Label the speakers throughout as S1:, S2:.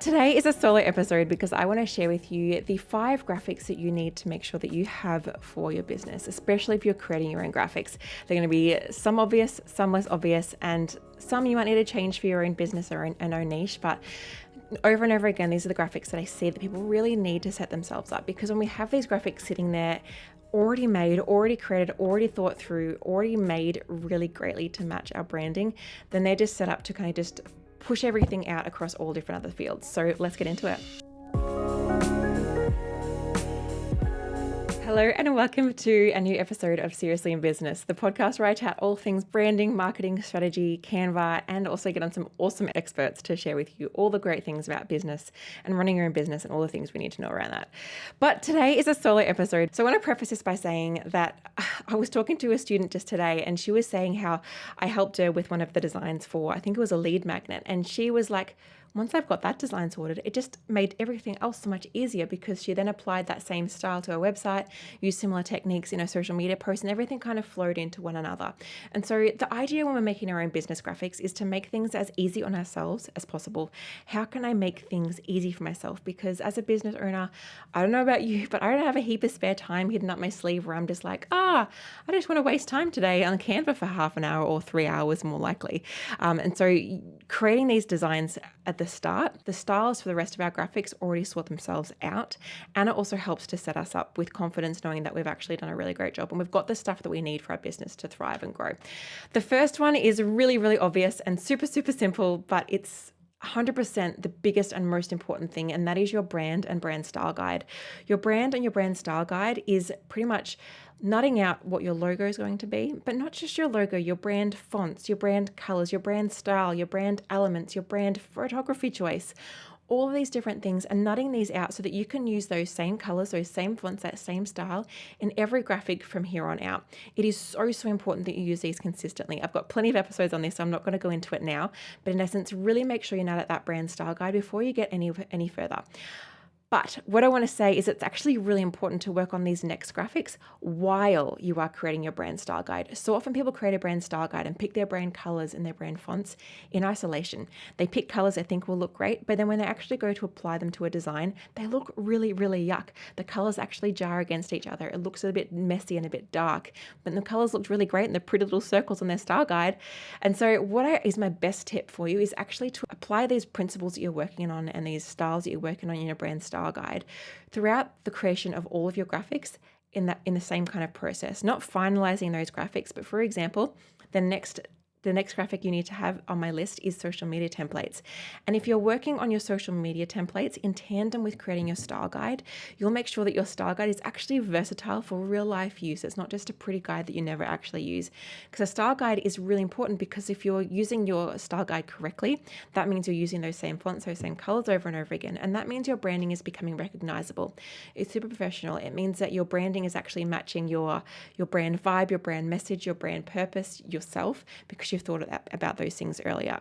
S1: Today is a solo episode because I want to share with you the 5 graphics that you need to make sure that you have for your business, especially if you're creating your own graphics. They're going to be some obvious, some less obvious, and some you might need to change for your own business or an own niche, but over and over again, these are the graphics that I see that people really need to set themselves up, because when we have these graphics sitting there already made, already created, already thought through, already made really greatly to match our branding, then they're just set up to kind of just push everything out across all different other fields. So let's get into it. Hello and welcome to a new episode of Seriously in Business, the podcast where I chat all things branding, marketing, strategy, Canva, and also get on some awesome experts to share with you all the great things about business and running your own business and all the things we need to know around that. But today is a solo episode. So I want to preface this by saying that I was talking to a student just today and she was saying how I helped her with one of the designs for, I think it was a lead magnet. And she was like, once I've got that design sorted, it just made everything else so much easier, because she then applied that same style to her website, used similar techniques in her social media posts, and everything kind of flowed into one another. And so the idea when we're making our own business graphics is to make things as easy on ourselves as possible. How can I make things easy for myself? Because as a business owner, I don't know about you, but I don't have a heap of spare time hidden up my sleeve where I'm just like, I just want to waste time today on Canva for half an hour or 3 hours more likely. And so creating these designs at the start, the styles for the rest of our graphics already sort themselves out. And it also helps to set us up with confidence, knowing that we've actually done a really great job and we've got the stuff that we need for our business to thrive and grow. The first one is really, really obvious and super, super simple, but it's 100% the biggest and most important thing, and that is your brand and brand style guide. Your brand and your brand style guide is pretty much nutting out what your logo is going to be, but not just your logo, your brand fonts, your brand colors, your brand style, your brand elements, your brand photography choice, all of these different things, and nutting these out so that you can use those same colors, those same fonts, that same style in every graphic from here on out. It is so, so important that you use these consistently. I've got plenty of episodes on this, so I'm not going to go into it now, but in essence, really make sure you nut out that brand style guide before you get any further. But what I want to say is it's actually really important to work on these next graphics while you are creating your brand style guide. So often people create a brand style guide and pick their brand colors and their brand fonts in isolation. They pick colors they think will look great, but then when they actually go to apply them to a design, they look really, really yuck. The colors actually jar against each other. It looks a bit messy and a bit dark, but the colors looked really great and the pretty little circles on their style guide. And so is my best tip for you is actually to apply these principles that you're working on and these styles that you're working on in your brand style guide throughout the creation of all of your graphics in the same kind of process. Not finalizing those graphics, but for example, the next graphic you need to have on my list is social media templates. And if you're working on your social media templates in tandem with creating your style guide, you'll make sure that your style guide is actually versatile for real life use. It's not just a pretty guide that you never actually use. Because a style guide is really important, because if you're using your style guide correctly, that means you're using those same fonts, those same colors over and over again. And that means your branding is becoming recognizable. It's super professional. It means that your branding is actually matching your brand vibe, your brand message, your brand purpose, yourself, because you've thought about those things earlier.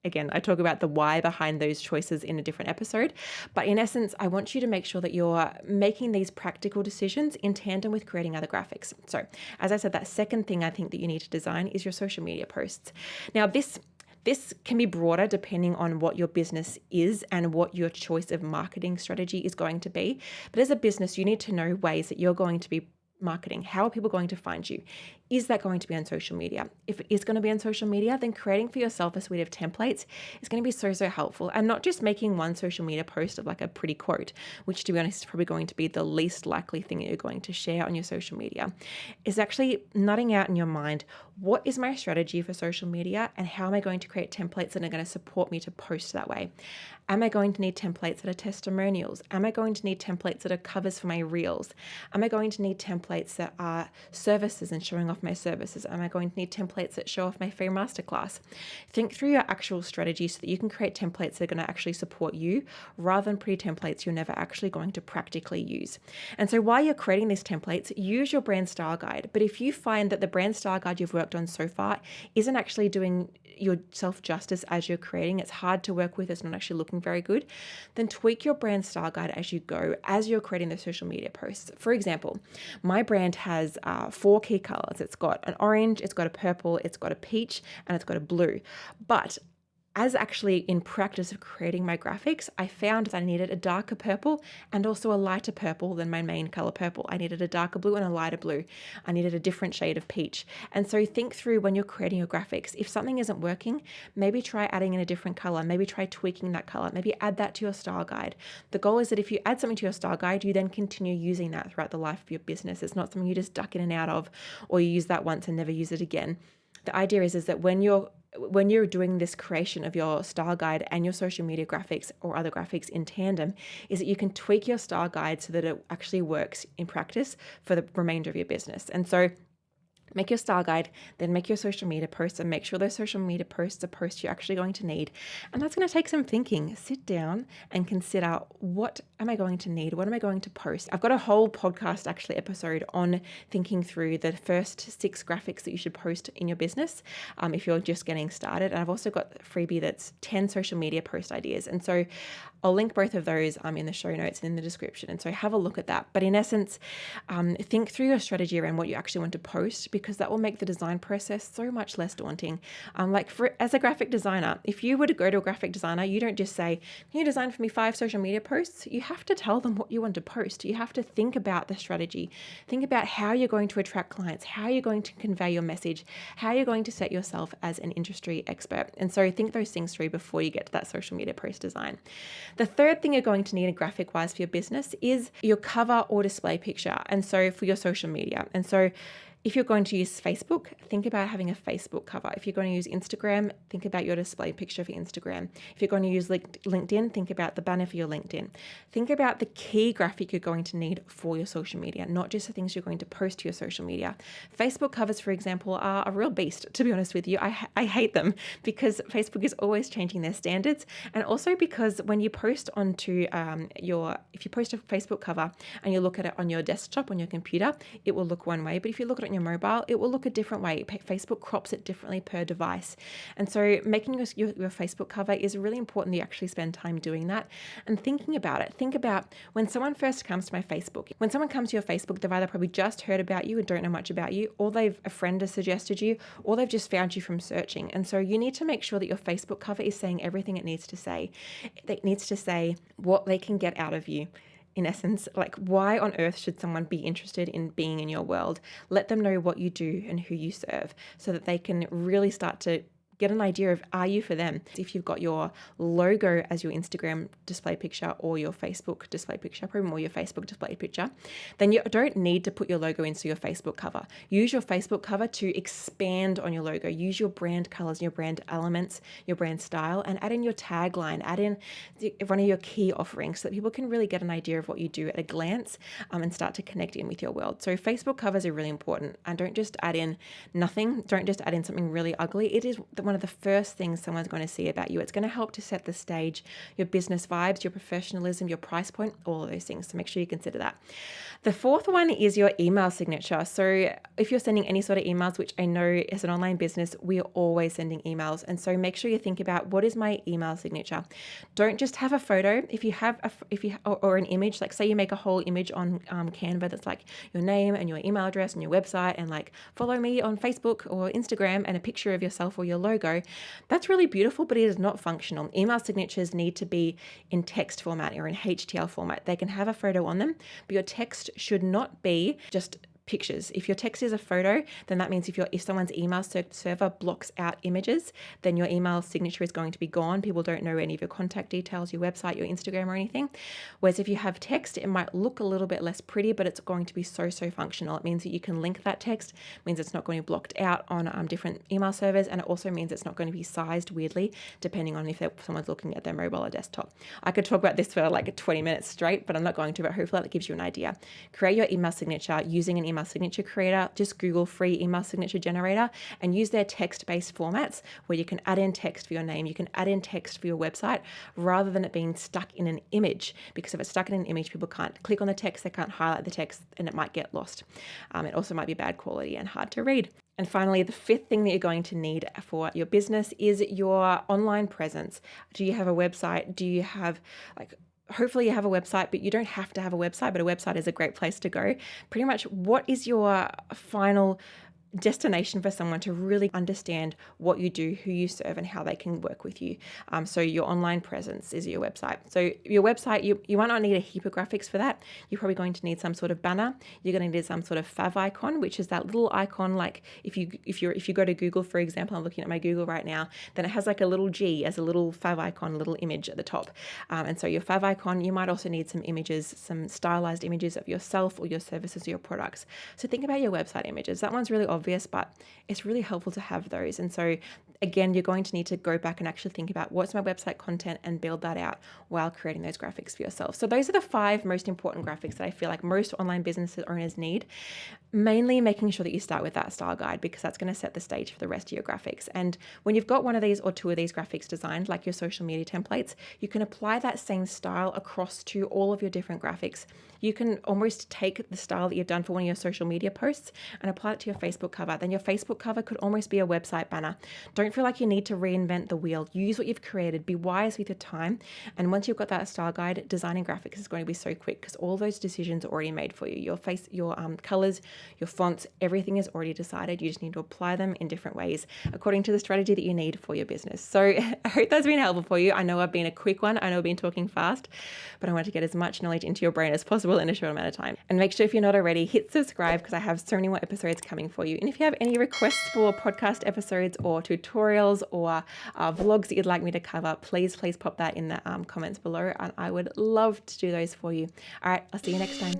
S1: Again, I talk about the why behind those choices in a different episode, but in essence, I want you to make sure that you're making these practical decisions in tandem with creating other graphics. So, as I said, that second thing I think that you need to design is your social media posts. Now, this can be broader depending on what your business is and what your choice of marketing strategy is going to be. But as a business, you need to know ways that you're going to be marketing. How are people going to find you? Is that going to be on social media? If it is going to be on social media, then creating for yourself a suite of templates is going to be so, so helpful. And not just making one social media post of like a pretty quote, which to be honest is probably going to be the least likely thing that you're going to share on your social media. Is actually nutting out in your mind, what is my strategy for social media and how am I going to create templates that are going to support me to post that way? Am I going to need templates that are testimonials? Am I going to need templates that are covers for my reels? Am I going to need templates that are services and showing off my services? Am I going to need templates that show off my free masterclass? Think through your actual strategy so that you can create templates that are going to actually support you rather than pretty templates you're never actually going to practically use. And so while you're creating these templates, use your brand style guide. But if you find that the brand style guide you've worked on so far isn't actually doing yourself justice as you're creating, it's hard to work with, it's not actually looking very good, then tweak your brand style guide as you go, as you're creating the social media posts. For example, my brand has 4 key colors. It's got an orange, it's got a purple, it's got a peach, and it's got a blue. But as actually in practice of creating my graphics, I found that I needed a darker purple and also a lighter purple than my main color purple. I needed a darker blue and a lighter blue. I needed a different shade of peach. And so think through when you're creating your graphics. If something isn't working, maybe try adding in a different color. Maybe try tweaking that color. Maybe add that to your style guide. The goal is that if you add something to your style guide, you then continue using that throughout the life of your business. It's not something you just duck in and out of, or you use that once and never use it again. The idea is that when you're doing this creation of your style guide and your social media graphics or other graphics in tandem, is that you can tweak your style guide so that it actually works in practice for the remainder of your business. And so make your style guide, then make your social media posts, and make sure those social media posts are posts you're actually going to need. And that's going to take some thinking. Sit down and consider, what am I going to need? What am I going to post? I've got a whole podcast episode on thinking through the first 6 graphics that you should post in your business if you're just getting started. And I've also got a freebie that's 10 social media post ideas. And so I'll link both of those in the show notes and in the description. And so have a look at that. But in essence, think through your strategy around what you actually want to post, because that will make the design process so much less daunting. As a graphic designer, if you were to go to a graphic designer, you don't just say, can you design for me 5 social media posts? You have to tell them what you want to post. You have to think about the strategy. Think about how you're going to attract clients, how you're going to convey your message, how you're going to set yourself as an industry expert. And so think those things through before you get to that social media post design. The third thing you're going to need graphic wise for your business is your cover or display picture. And so for your social media. And so if you're going to use Facebook, think about having a Facebook cover. If you're going to use Instagram, think about your display picture for Instagram. If you're going to use LinkedIn, think about the banner for your LinkedIn. Think about the key graphic you're going to need for your social media, not just the things you're going to post to your social media. Facebook covers, for example, are a real beast, to be honest with you. I hate them because Facebook is always changing their standards. And also because when you post onto if you post a Facebook cover and you look at it on your desktop, on your computer, it will look one way. But if you look at it on your mobile, it will look a different way. Facebook crops it differently per device. And so making your Facebook cover is really important that you actually spend time doing that and thinking about it. Think about when someone first comes to my Facebook. When someone comes to your Facebook, they've either probably just heard about you and don't know much about you, or a friend has suggested you, or they've just found you from searching. And so you need to make sure that your Facebook cover is saying everything it needs to say. It needs to say what they can get out of you. In essence, like, why on earth should someone be interested in being in your world? Let them know what you do and who you serve so that they can really start to get an idea of, are you for them? If you've got your logo as your Instagram display picture or your Facebook display picture, probably more your Facebook display picture, then you don't need to put your logo into your Facebook cover. Use your Facebook cover to expand on your logo. Use your brand colors, your brand elements, your brand style, and add in your tagline, add in one of your key offerings so that people can really get an idea of what you do at a glance and start to connect in with your world. So Facebook covers are really important, and don't just add in nothing. Don't just add in something really ugly. It is one of the first things someone's going to see about you. It's going to help to set the stage, your business vibes, your professionalism, your price point, all of those things. So make sure you consider that. The fourth one is your email signature. So if you're sending any sort of emails, which I know as an online business, we are always sending emails. And so make sure you think about, what is my email signature? Don't just have a photo. If you have or an image, like say you make a whole image on Canva that's like your name and your email address and your website and like follow me on Facebook or Instagram and a picture of yourself or your logo, that's really beautiful, but it is not functional. Email signatures need to be in text format or in HTML format. They can have a photo on them, but your text should not be just pictures. If your text is a photo, then that means if someone's email server blocks out images, then your email signature is going to be gone. People don't know any of your contact details, your website, your Instagram or anything. Whereas if you have text, it might look a little bit less pretty, but it's going to be so functional. It means that you can link that text, it means it's not going to be blocked out on different email servers, and it also means it's not going to be sized weirdly depending on if someone's looking at their mobile or desktop. I could talk about this for like 20 minutes straight, but I'm not going to, but hopefully that gives you an idea. Create your email signature using an email signature creator. Just Google free email signature generator and use their text-based formats where you can add in text for your name, you can add in text for your website, rather than it being stuck in an image, because if it's stuck in an image, people can't click on the text, they can't highlight the text, and it might get lost. It also might be bad quality and hard to read. And finally, the fifth thing that you're going to need for your business is your online presence. Do you have a website? Do you have hopefully you have a website, but you don't have to have a website, but a website is a great place to go. Pretty much, what is your final destination for someone to really understand what you do, who you serve, and how they can work with you. So your online presence is your website. So your website, you might not need a heap of graphics for that. You're probably going to need some sort of banner. You're going to need some sort of fav icon, which is that little icon. Like if you go to Google, for example, I'm looking at my Google right now, then it has like a little G as a little fav icon, a little image at the top. And so your fav icon, you might also need some images, some stylized images of yourself or your services or your products. So think about your website images. That one's really obvious, but it's really helpful to have those. And so again, you're going to need to go back and actually think about what's my website content and build that out while creating those graphics for yourself. So those are the 5 most important graphics that I feel like most online business owners need. Mainly making sure that you start with that style guide, because that's going to set the stage for the rest of your graphics. And when you've got one of these or 2 of these graphics designed, like your social media templates, you can apply that same style across to all of your different graphics. You can almost take the style that you've done for one of your social media posts and apply it to your Facebook cover. Then your Facebook cover could almost be a website banner. Don't feel like you need to reinvent the wheel. Use what you've created. Be wise with your time. And once you've got that style guide, designing graphics is going to be so quick because all those decisions are already made for you. Your colors, your fonts, everything is already decided. You just need to apply them in different ways according to the strategy that you need for your business. So I hope that's been helpful for you. I know I've been a quick one. I know I've been talking fast, but I want to get as much knowledge into your brain as possible in a short amount of time. And make sure if you're not already, hit subscribe because I have so many more episodes coming for you. And if you have any requests for podcast episodes or tutorials or vlogs that you'd like me to cover, please pop that in the comments below, and I would love to do those for you. All right, I'll see you next time.